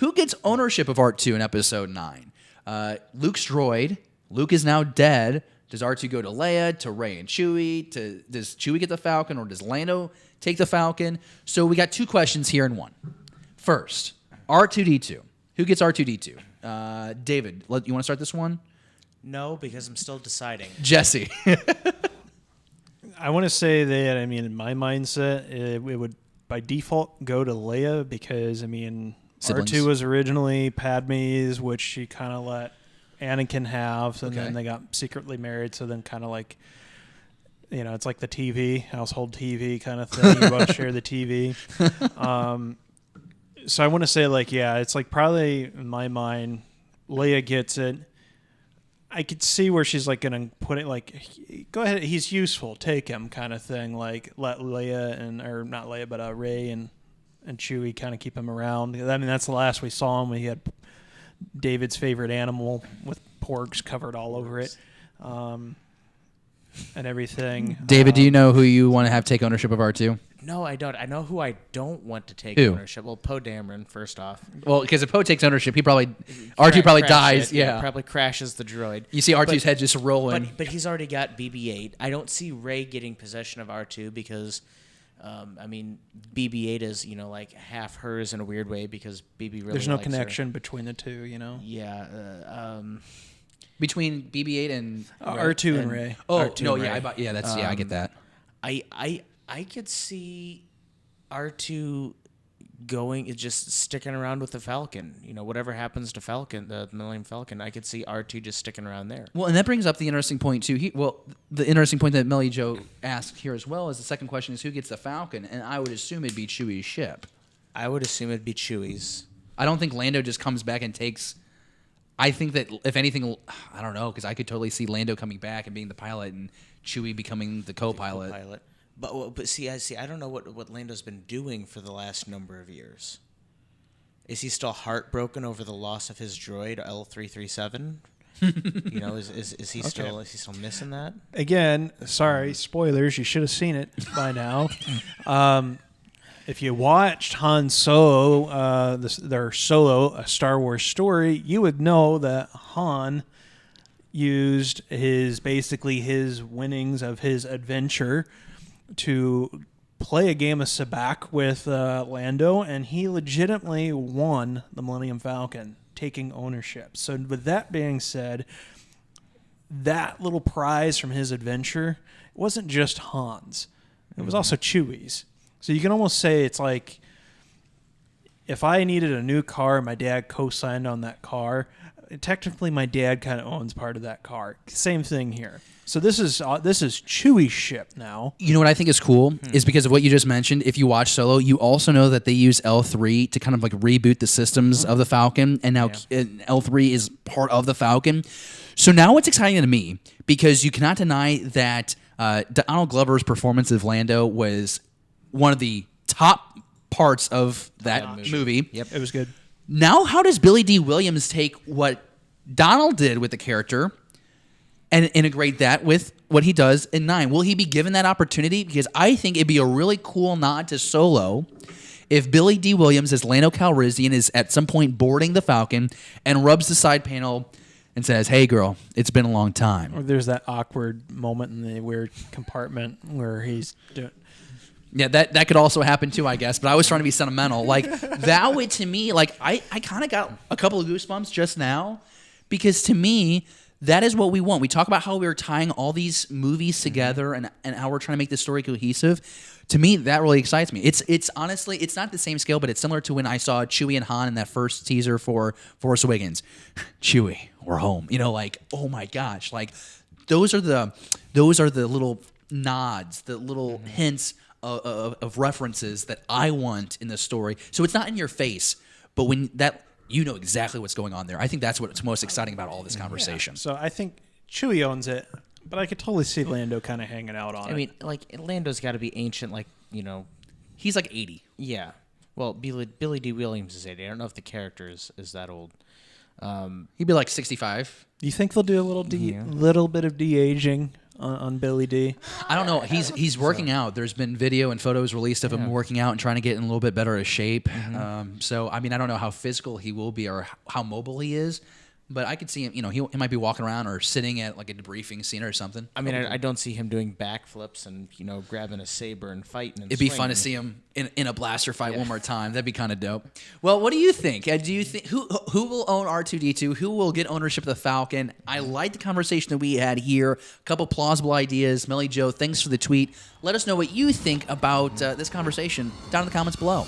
Who gets ownership of R2 in Episode 9? Luke's droid. Luke is now dead. Does R2 go to Leia, to Rey and Chewie? Does Chewie get the Falcon, or does Lando take the Falcon? So we got 2 questions here in one. First, R2-D2. Who gets R2-D2? David, you want to start this one? No, because I'm still deciding. Jesse. I want to say that, in my mindset, it would by default go to Leia because, Siblings. R2 was originally Padme's, which she kind of let Anakin have, and then they got secretly married, so then kind of like, it's like the TV, household TV kind of thing. You both share the TV. So I want to say, it's like probably, in my mind, Leia gets it. I could see where she's like going to put it go ahead, he's useful, take him kind of thing. Like let Leia or not Leia, but Rey and Chewie kind of keep him around. That's the last we saw him when he had David's favorite animal with porgs covered all over it, and everything. David, do you know who you want to have take ownership of R2? No, I don't. I know who I don't want to take Who? ownership. Well, Poe Dameron, first off. Well, because if Poe takes ownership, R2 probably dies. Yeah. Probably crashes the droid. You see R2's head just rolling. But he's already got BB-8. I don't see Rey getting possession of R2 because, BB-8 is, half hers in a weird way because BB really There's no likes connection her. between the two, Yeah. Between BB-8 and R2 and Rey. Oh, R2 no, and yeah, Rey. I get that. I could see R2 just sticking around with the Falcon. Whatever happens to Falcon, the Millennium Falcon, I could see R2 just sticking around there. Well, and that brings up the interesting point, too. The interesting point that Melly Joe asked here as well is the second question is who gets the Falcon? And I would assume it'd be Chewie's ship. I would assume it'd be Chewie's. I don't think Lando just comes back and takes... I think that, if anything, I don't know, because I could totally see Lando coming back and being the pilot and Chewie becoming the co-pilot. But see, I don't know what Lando's been doing for the last number of years. Is he still heartbroken over the loss of his droid L337? Is he still missing that? Again, sorry, spoilers. You should have seen it by now. If you watched Han Solo, their Solo, A Star Wars Story, you would know that Han used his winnings of his adventure to play a game of sabacc with Lando, and he legitimately won the Millennium Falcon, taking ownership. So with that being said, that little prize from his adventure wasn't just Han's. It was also Chewie's. So you can almost say it's like if I needed a new car, my dad co-signed on that car. Technically, my dad kind of owns part of that car. Same thing here. So this is Chewie's ship now. You know what I think is cool is because of what you just mentioned. If you watch Solo, you also know that they use L3 to kind of reboot the systems of the Falcon, and now L3 is part of the Falcon. So now what's exciting to me, because you cannot deny that Donald Glover's performance of Lando was one of the top parts of that movie. Yep, it was good. Now, how does Billy D. Williams take what Donald did with the character and integrate that with what he does in 9? Will he be given that opportunity? Because I think it'd be a really cool nod to Solo if Billy D. Williams as Lando Calrissian is at some point boarding the Falcon and rubs the side panel and says, "Hey, girl, it's been a long time." Or there's that awkward moment in the weird compartment where he's doing... Yeah, that could also happen too, I guess. But I was trying to be sentimental. That way, to me, I kind of got a couple of goosebumps just now, because to me, that is what we want. We talk about how we're tying all these movies together and how we're trying to make the story cohesive. To me, that really excites me. It's honestly, it's not the same scale, but it's similar to when I saw Chewie and Han in that first teaser for Force Awakens. Chewie, we're home. Oh my gosh, those are the little nods, the little hints of references that I want in the story. So it's not in your face, but when that, exactly what's going on there. I think that's what's most exciting about all this conversation. Yeah. So I think Chewie owns it, but I could totally see Lando kind of hanging out on it. Lando's got to be ancient, He's 80. Yeah. Well, Billy D. Williams is 80. I don't know if the character is that old. He'd be 65. Do you think they'll do a little bit of de-aging on Billy D. I don't know. He's working out. There's been video and photos released of him working out and trying to get in a little bit better of shape. So, I mean, I don't know how physical he will be or how mobile he is, but I could see him, he might be walking around or sitting at like a debriefing scene or something. I mean, I don't see him doing backflips and, grabbing a saber and fighting and It'd be fun to see him in a blaster fight one more time. That'd be kind of dope. Well, what do you think? Do you think who will own R2-D2? Who will get ownership of the Falcon? I like the conversation that we had here. A couple plausible ideas. Melly Joe, thanks for the tweet. Let us know what you think about this conversation down in the comments below.